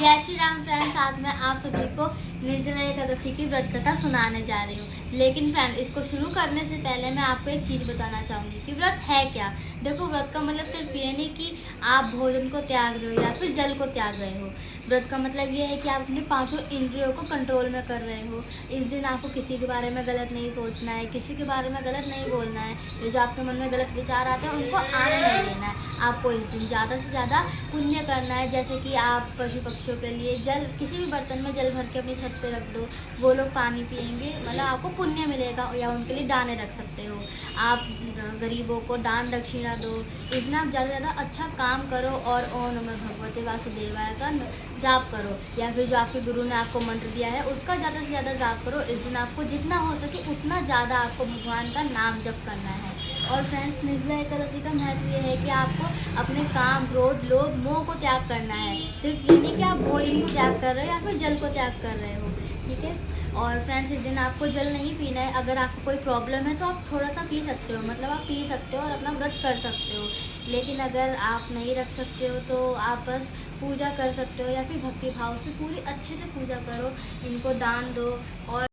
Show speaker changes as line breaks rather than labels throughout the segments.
जय श्री राम फ्रेंड्स, आज मैं आप सभी को निर्जला एकादशी की व्रत कथा सुनाने जा रही हूँ। लेकिन फ्रेंड, इसको शुरू करने से पहले मैं आपको एक चीज़ बताना चाहूँगी कि व्रत है क्या। देखो, व्रत का मतलब सिर्फ ये नहीं कि आप भोजन को त्याग रहे हो या फिर जल को त्याग रहे हो। व्रत का मतलब ये है कि आप अपने पांचों इंद्रियों को कंट्रोल में कर रहे हो। इस दिन आपको किसी के बारे में गलत नहीं सोचना है, किसी के बारे में गलत नहीं बोलना है। ये जो आपके मन में गलत विचार आते हैं उनको आने नहीं देना है। आपको इस दिन ज़्यादा से ज़्यादा पुण्य करना है, जैसे कि आप पशु पक्षियों के लिए जल, किसी भी बर्तन में जल भर के अपनी छत पे रख दो, वो लोग पानी पियेंगे, मतलब आपको पुण्य मिलेगा। या उनके लिए दाने रख सकते हो, आप गरीबों को दान दक्षिणा दो। इसमें आप ज़्यादा से ज़्यादा अच्छा काम करो और ओम नमः भगवते वासुदेवाय का जाप करो, या फिर जो आपके गुरु ने आपको मंत्र दिया है उसका ज़्यादा से ज़्यादा जाप करो। इस दिन आपको जितना हो सके उतना ज़्यादा आपको भगवान का नाम जप करना है। और फ्रेंड्स, निर्जला एकादशी का महत्व ये है कि आपको अपने काम, क्रोध, लोभ, मोह को त्याग करना है। सिर्फ ये नहीं कि आप भोजन को त्याग कर रहे हो या फिर जल को त्याग कर रहे हो, ठीक है। और फ्रेंड्स, इस दिन आपको जल नहीं पीना है। अगर आपको कोई प्रॉब्लम है तो आप थोड़ा सा पी सकते हो, मतलब आप पी सकते हो और अपना व्रत कर सकते हो। लेकिन अगर आप नहीं रख सकते हो तो आप बस पूजा कर सकते हो, या फिर भक्ति भाव से पूरी अच्छे से पूजा करो, इनको दान दो। और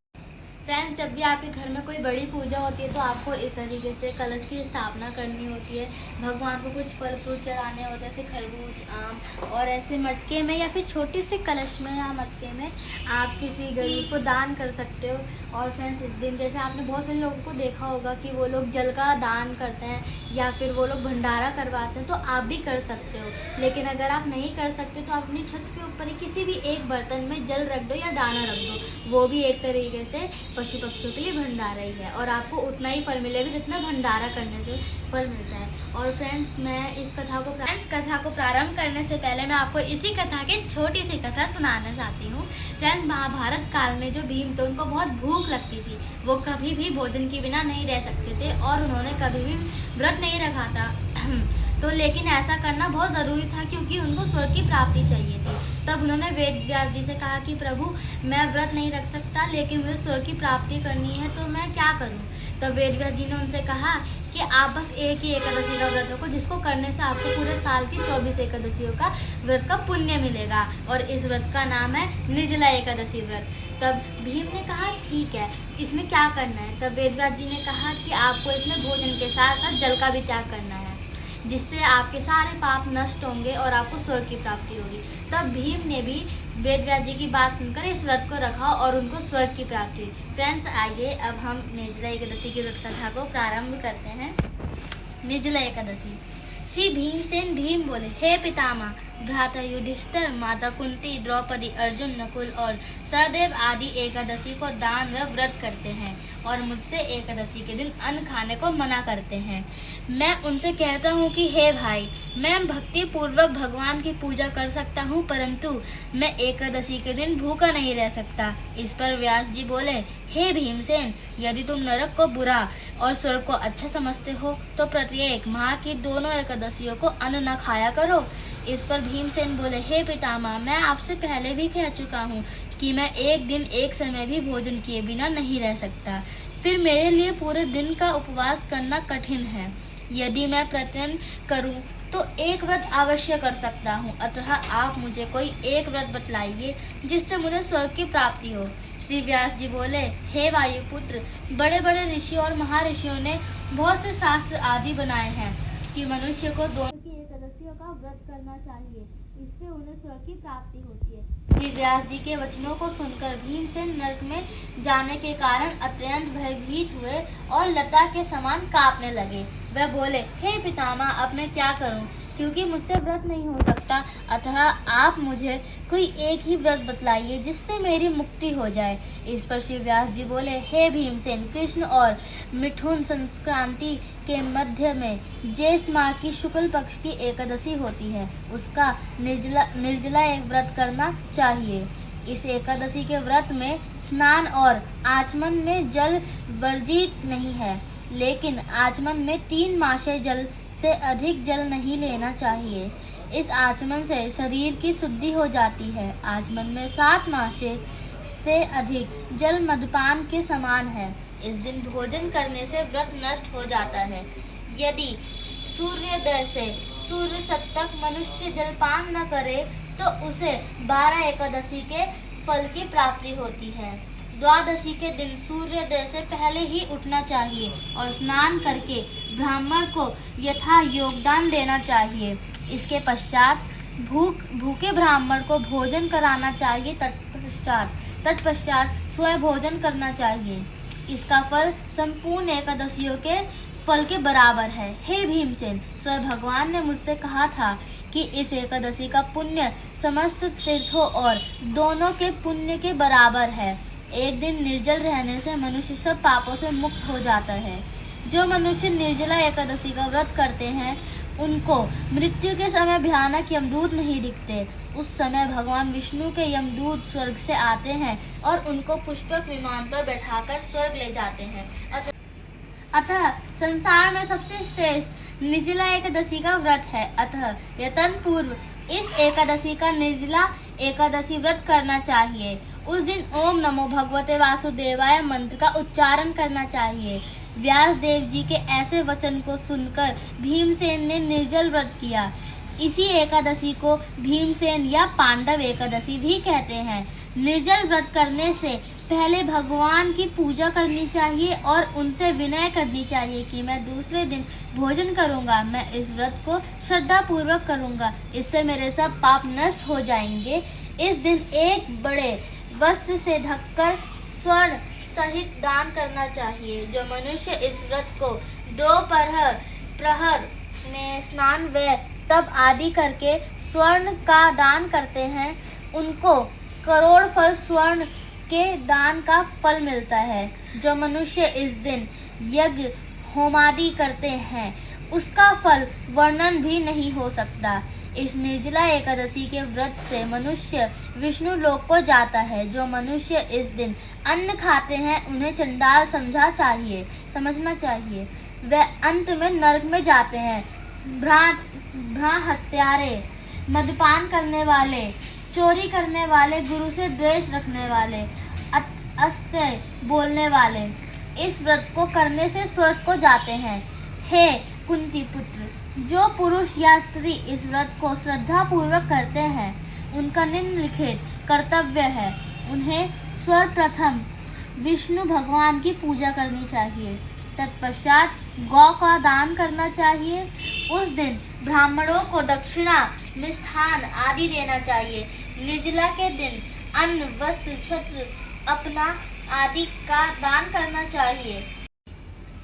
फ्रेंड्स, जब भी आपके घर में कोई बड़ी पूजा होती है तो आपको इस तरीके से कलश की स्थापना करनी होती है। भगवान को कुछ फल फ्रूट चढ़ाने होते हैं, जैसे खरबूज, आम, और ऐसे मटके में या फिर छोटी सी कलश में या मटके में आप किसी गरीब को दान कर सकते हो। और फ्रेंड्स, इस दिन जैसे आपने बहुत सारे लोगों को देखा होगा कि वो लोग जल का दान करते हैं या फिर वो लोग भंडारा करवाते हैं, तो आप भी कर सकते हो। लेकिन अगर आप नहीं कर सकते तो अपनी छत के ऊपर ही किसी भी एक बर्तन में जल रख दो या दाना रख दो, वो भी एक तरीके से पशु पक्षियों के लिए भंडारा ही है, और आपको उतना ही फल मिलेगा जितना भंडारा करने से फल मिलता है। और फ्रेंड्स, मैं इस कथा को प्रारंभ करने से पहले मैं आपको इसी कथा की छोटी सी कथा सुनाना चाहती हूँ। फ्रेंड्स, महाभारत काल में जो भीम थे उनको बहुत भूख लगती थी। वो कभी भी भोजन के बिना नहीं रह सकते थे और उन्होंने कभी भी व्रत नहीं रखा था। तो लेकिन ऐसा करना बहुत ज़रूरी था क्योंकि उनको स्वर्ग की प्राप्ति चाहिए थी। तब उन्होंने वेद व्यास जी से कहा कि प्रभु, मैं व्रत नहीं रख सकता लेकिन मुझे स्वर्ग की प्राप्ति करनी है, तो मैं क्या करूं। तब वेद व्यास जी ने उनसे कहा कि आप बस एक ही एकादशी का व्रत रखो, जिसको करने से आपको पूरे साल की 24 एकादशियों का व्रत का पुण्य मिलेगा, और इस व्रत का नाम है निर्जला एकादशी व्रत। तब भीम ने कहा ठीक है, इसमें क्या करना है। तब वेद व्यास जी ने कहा कि आपको इसमें भोजन के साथ साथ जल का भी त्याग करना है, जिससे आपके सारे पाप नष्ट होंगे और आपको स्वर्ग की प्राप्ति होगी। तब भीम ने भी वेद व्यास जी की बात सुनकर इस व्रत को रखा और उनको स्वर्ग की प्राप्ति हुई। फ्रेंड्स, आइए अब हम निर्जला एकादशी की व्रत कथा को प्रारंभ करते हैं। निर्जला एकादशी। श्री भीमसेन भीम बोले, हे पितामह, भ्राता युधिष्ठिर, माता कुंती, द्रौपदी, अर्जुन, नकुल और सहदेव आदि एकादशी को दान व व्रत करते हैं और मुझसे एकादशी के दिन अन्न खाने को मना करते हैं। मैं उनसे कहता हूँ कि हे भाई, मैं भक्ति पूर्वक भगवान की पूजा कर सकता हूँ, परंतु मैं एकादशी के दिन भूखा नहीं रह सकता। इस पर व्यास जी बोले, हे भीमसेन, यदि तुम नरक को बुरा और स्वर्ग को अच्छा समझते हो तो प्रत्येक माह की दोनों एकादशियों को अन्न न खाया करो। इस पर भीमसेन बोले, हे पितामह, मैं आपसे पहले भी कह चुका हूँ कि मैं एक दिन एक समय भी भोजन किए बिना नहीं रह सकता। फिर मेरे लिए पूरे दिन का उपवास करना कठिन है। यदि मैं प्रतिदिन करूं तो एक व्रत अवश्य कर सकता हूं, अतः आप मुझे कोई एक व्रत बतलाइए जिससे मुझे स्वर्ग की प्राप्ति हो। श्री व्यास जी बोले, हे वायुपुत्र, बड़े बड़े ऋषि और महर्षियों ने बहुत से शास्त्र आदि बनाए हैं कि मनुष्य को दोनों की एकादशियों का व्रत करना चाहिए, इससे उन्हें स्वर्ग की प्राप्ति होती है। श्री व्यास जी के वचनों को सुनकर भीमसेन नरक में जाने के कारण अत्यंत भयभीत हुए और लता के समान कांपने लगे। वह बोले, हे पितामह, अब मैं क्या करूं, क्योंकि मुझसे व्रत नहीं हो सकता, अतः आप मुझे कोई एक ही व्रत बतलाइए जिससे मेरी मुक्ति हो जाए। इस पर श्री व्यास जी बोले, हे भीमसेन, कृष्ण और मिथुन संक्रांति के मध्य में ज्येष्ठ माह की शुक्ल पक्ष की एकादशी होती है, उसका निर्जला एक व्रत करना चाहिए। इस एकादशी के व्रत में स्नान और आचमन में जल वर्जित नहीं है, लेकिन आचमन में 3 मासे जल से अधिक जल नहीं लेना चाहिए। इस आचमन से शरीर की शुद्धि हो जाती है। आचमन में 7 मासे से अधिक जल मद्यपान के समान है। इस दिन भोजन करने से व्रत नष्ट हो जाता है। यदि सूर्योदय से सूर्य तक मनुष्य जलपान न करे तो उसे 12 एकादशी के फल की प्राप्ति होती है। द्वादशी के दिन सूर्योदय से पहले ही उठना चाहिए और स्नान करके ब्राह्मण को यथा योगदान देना चाहिए। इसके पश्चात भूखे ब्राह्मण को भोजन कराना चाहिए। तत्पश्चात स्वयं भोजन करना चाहिए। इसका फल संपूर्ण एकादशियों के फल के बराबर है। हे भीमसेन, स्वयं भगवान ने मुझसे कहा था कि इस एकादशी का पुण्य समस्त तीर्थों और दोनों के पुण्य के बराबर है। एक दिन निर्जल रहने से मनुष्य सब पापों से मुक्त हो जाता है। जो मनुष्य निर्जला एकादशी का व्रत करते हैं उनको मृत्यु के समय भयानक यमदूत नहीं दिखते। उस समय भगवान विष्णु के यमदूत स्वर्ग से आते हैं और उनको पुष्पक विमान पर बैठाकर स्वर्ग ले जाते हैं। अतः संसार में सबसे श्रेष्ठ निर्जला एकादशी का व्रत है। अतः यतन पूर्व इस एकादशी का निर्जला एकादशी व्रत करना चाहिए। उस दिन ओम नमो भगवते वासुदेवाय मंत्र का उच्चारण करना चाहिए। व्यास देव जी के ऐसे वचन को सुनकर भीमसेन ने निर्जल व्रत किया। इसी एकादशी को भीमसेन या पांडव एकादशी भी कहते हैं। निर्जल व्रत करने से पहले भगवान की पूजा करनी चाहिए और उनसे विनय करनी चाहिए कि मैं दूसरे दिन भोजन करूंगा। मैं इस व्रत को श्रद्धा पूर्वक करूंगा, इससे मेरे सब पाप नष्ट हो जाएंगे। इस दिन एक बड़े वस्त्र से ढककर स्वर्ण सहित दान करना चाहिए। जो मनुष्य इस व्रत को 2 प्रहर में स्नान व तप आदि करके स्वर्ण का दान करते हैं उनको करोड़ फल स्वर्ण के दान का फल मिलता है। जो मनुष्य इस दिन यज्ञ होमादि करते हैं उसका फल वर्णन भी नहीं हो सकता। इस निर्जला एकादशी के व्रत से मनुष्य विष्णु लोक को जाता है। जो मनुष्य इस दिन अन्न खाते हैं उन्हें चंडाल समझना चाहिए। वे अंत में नरक में जाते हैं। हत्यारे, मद्यपान करने वाले, चोरी करने वाले, गुरु से द्वेष रखने वाले, असत्य बोलने वाले इस व्रत को करने से स्वर्ग को जाते हैं। हे कुंती पुत्र, जो पुरुष या स्त्री इस व्रत को श्रद्धा पूर्वक करते हैं उनका निम्नलिखित कर्तव्य है। उन्हें सर्वप्रथम विष्णु भगवान की पूजा करनी चाहिए। तत्पश्चात गौ का दान करना चाहिए। उस दिन ब्राह्मणों को दक्षिणा, मिष्ठान आदि देना चाहिए। निर्जला के दिन अन्न, वस्त्र, छत्र, अपना आदि का दान करना चाहिए।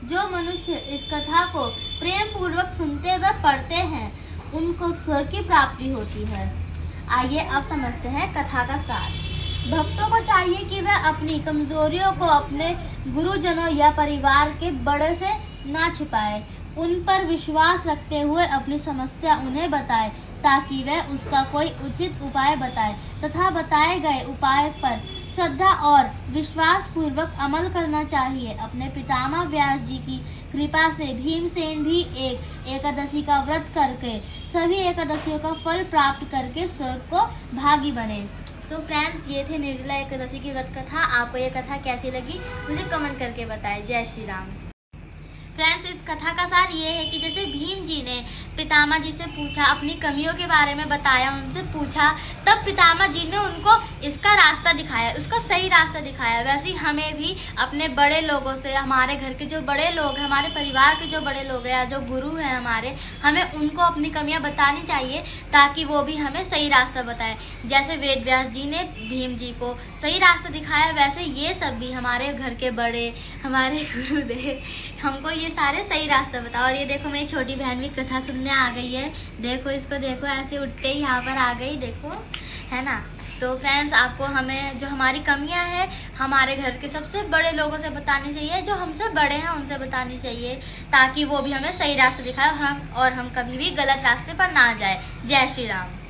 जो मनुष्य इस कथा को प्रेम पूर्वक सुनते व पढ़ते हैं उनको स्वर्ग की प्राप्ति होती है। आइए अब समझते हैं कथा का सार। भक्तों को चाहिए कि वह अपनी कमजोरियों को अपने गुरुजनों या परिवार के बड़े से ना छिपाए, उन पर विश्वास रखते हुए अपनी समस्या उन्हें बताए ताकि वह उसका कोई उचित उपाय बताए तथा बताए गए उपाय पर श्रद्धा और विश्वास पूर्वक अमल करना चाहिए। अपने पितामह व्यास जी की कृपा से भीमसेन भी एक एकादशी का व्रत करके सभी एकादशियों का फल प्राप्त करके स्वर्ग को भागी बने। तो फ्रेंड्स, ये थे निर्जला एकादशी की व्रत कथा। आपको ये कथा कैसी लगी मुझे कमेंट करके बताएं। जय श्री राम। फ्रेंड्स, इस कथा का सार ये है कि जैसे भीम जी ने पितामह जी से पूछा, अपनी कमियों के बारे में बताया, उनसे पूछा, तब पितामह जी ने उनको इसका रास्ता दिखाया, उसका सही रास्ता दिखाया। वैसे ही हमें भी अपने बड़े लोगों से, हमारे घर के जो बड़े लोग हैं, हमारे परिवार के जो बड़े लोग हैं या जो गुरु हैं हमारे, हमें उनको अपनी कमियां बतानी चाहिए ताकि वो भी हमें सही रास्ता बताए। जैसे वेद व्यास जी ने भीम जी को सही रास्ता दिखाया, वैसे ये सब भी हमारे घर के बड़े, हमारे गुरुदेव हमको ये सारे सही रास्ता बताओ। और ये देखो, मेरी छोटी बहन भी कथा सुनने आ गई है। देखो इसको, देखो ऐसे उठते ही यहाँ पर आ गई, देखो, है ना। तो फ्रेंड्स, आपको हमें जो हमारी कमियां हैं हमारे घर के सबसे बड़े लोगों से बतानी चाहिए, जो हमसे बड़े हैं उनसे बतानी चाहिए ताकि वो भी हमें सही रास्ता दिखाए और हम कभी भी गलत रास्ते पर ना जाए। जय श्री राम।